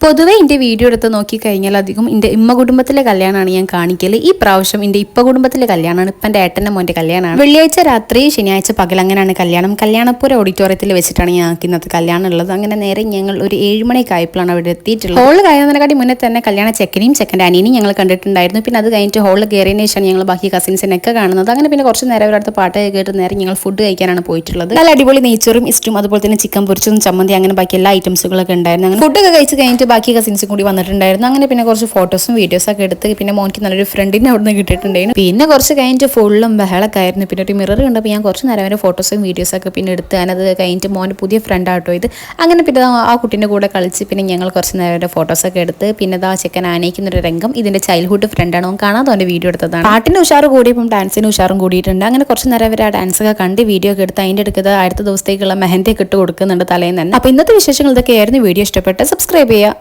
പൊതുവെ എൻ്റെ വീഡിയോ എടുത്ത് നോക്കിക്കഴിഞ്ഞാൽ അധികം എൻ്റെ ഇമ്മ കുടുംബത്തിലെ കല്യാണമാണ് ഞാൻ കാണിക്കല്. ഈ പ്രാവശ്യം എൻ്റെ ഇപ്പ കുടുംബത്തിലെ കല്യാണമാണ്. ഇപ്പം എൻ്റെ ഏട്ടൻ്റെ മോൻ്റെ കല്യാണമാണ്. വെള്ളിയാഴ്ച രാത്രി ശനിയാഴ്ച പകൽ അങ്ങനെയാണ് കല്യാണം. കല്യാണപ്പുര ഓഡിറ്റോറിയത്തിൽ വെച്ചിട്ടാണ് ഞങ്ങൾക്ക് ഇന്നത്തെ കല്യാണം ഉള്ളത്. അങ്ങനെ നേരെ ഞങ്ങൾ ഒരു 7 മണിയൊക്കെ ആയപ്പോഴാണ് അവിടെ എത്തിയിട്ടുള്ളത്. ഹോള് കഴിയുന്നതിനെക്കാട്ടി മുന്നേ തന്നെ കല്യാണ ചെക്കനെയും ചെക്കൻ്റെ അനിയനെയും ഞങ്ങൾ കണ്ടിട്ടുണ്ടായിരുന്നു. പിന്നെ അത് കഴിഞ്ഞിട്ട് ഹോളിൽ കയറിയതിന് ശേഷമാണ് ഞങ്ങൾ ബാക്കി കസിൻസിനൊക്കെ കാണുന്നത്. അങ്ങനെ പിന്നെ കുറച്ച് നേരം അവരുടെ അടുത്ത് പാട്ടൊക്കെ കേട്ട് നേരെ ഞങ്ങൾ ഫുഡ് കഴിക്കാനാണ് പോയിട്ടുള്ളത്. നല്ല അടിപൊളി നെയ്ച്ചോറും ഇഷ്ടം, അതുപോലെ തന്നെ ചിക്കൻ പൊരിച്ചതും ചമ്മന്തി, അങ്ങനെ ബാക്കി എല്ലാ ഐറ്റംസുകളൊക്കെ ഉണ്ടായിരുന്നു. അങ്ങനെ ഫുഡൊക്കെ കഴിച്ച് കഴിഞ്ഞിട്ട് ബാക്കി കസിൻസും കൂടി വന്നിട്ടുണ്ടായിരുന്നു. അങ്ങനെ പിന്നെ കുറച്ച് ഫോട്ടോസും വീഡിയോസൊക്കെ എടുത്ത് പിന്നെ മോനിക്ക് നല്ലൊരു ഫ്രണ്ടിനെ അവിടെ നിന്ന് കിട്ടിയിട്ടുണ്ടായിരുന്നു. പിന്നെ കുറച്ച് കഴിഞ്ഞിട്ട് ഫുള്ളും ബഹളൊക്കെ ആയിരുന്നു. പിന്നെ ഒരു മിറർ കണ്ടപ്പോൾ ഞാൻ കുറച്ച് നേരം അവൻ്റെ ഫോട്ടോസും വീഡിയോസൊക്കെ പിന്നെ എടുത്ത് അത് കഴിഞ്ഞിട്ട് മോൻ്റെ പുതിയ ഫ്രണ്ട് ആട്ടോ ഇത്. അങ്ങനെ പിന്നെ ആ കുട്ടീൻ്റെ കൂടെ കളിച്ച് പിന്നെ ഞങ്ങൾ കുറച്ച് നേരം അവൻ്റെ ഫോട്ടോസൊക്കെ എടുത്ത് പിന്നെ ആ ചെക്കൻ ആനയിക്കുന്നൊരു രംഗം ഇതിൻ്റെ ചൈൽഡ്ഹുഡ് ഫ്രണ്ടാണ്. അവൻ കാണാതെ അവൻ്റെ വീഡിയോ എടുത്തതാണ്. പാട്ടിന് ഉഷാറ് കൂടിയപ്പം ഡാൻസിന് ഉഷാറും കൂടിയിട്ടുണ്ട്. അങ്ങനെ കുറച്ച് നേരം അവർ ആ ഡാൻസൊക്കെ കണ്ട് വീഡിയോ ഒക്കെ എടുത്ത് അതിൻ്റെ അടുത്തത് അടുത്ത ദിവസത്തേക്കുള്ള മെഹന്തി ഒക്കെ ഇട്ട് കൊടുക്കുന്നുണ്ട് തലേന്ന് തന്നെ. അപ്പോൾ ഇന്നത്തെ വിശേഷങ്ങൾ ഇതൊക്കെയായിരുന്നു. വീഡിയോ ഇഷ്ടപ്പെട്ട് സബ്സ്ക്രൈബ് ചെയ്യുക.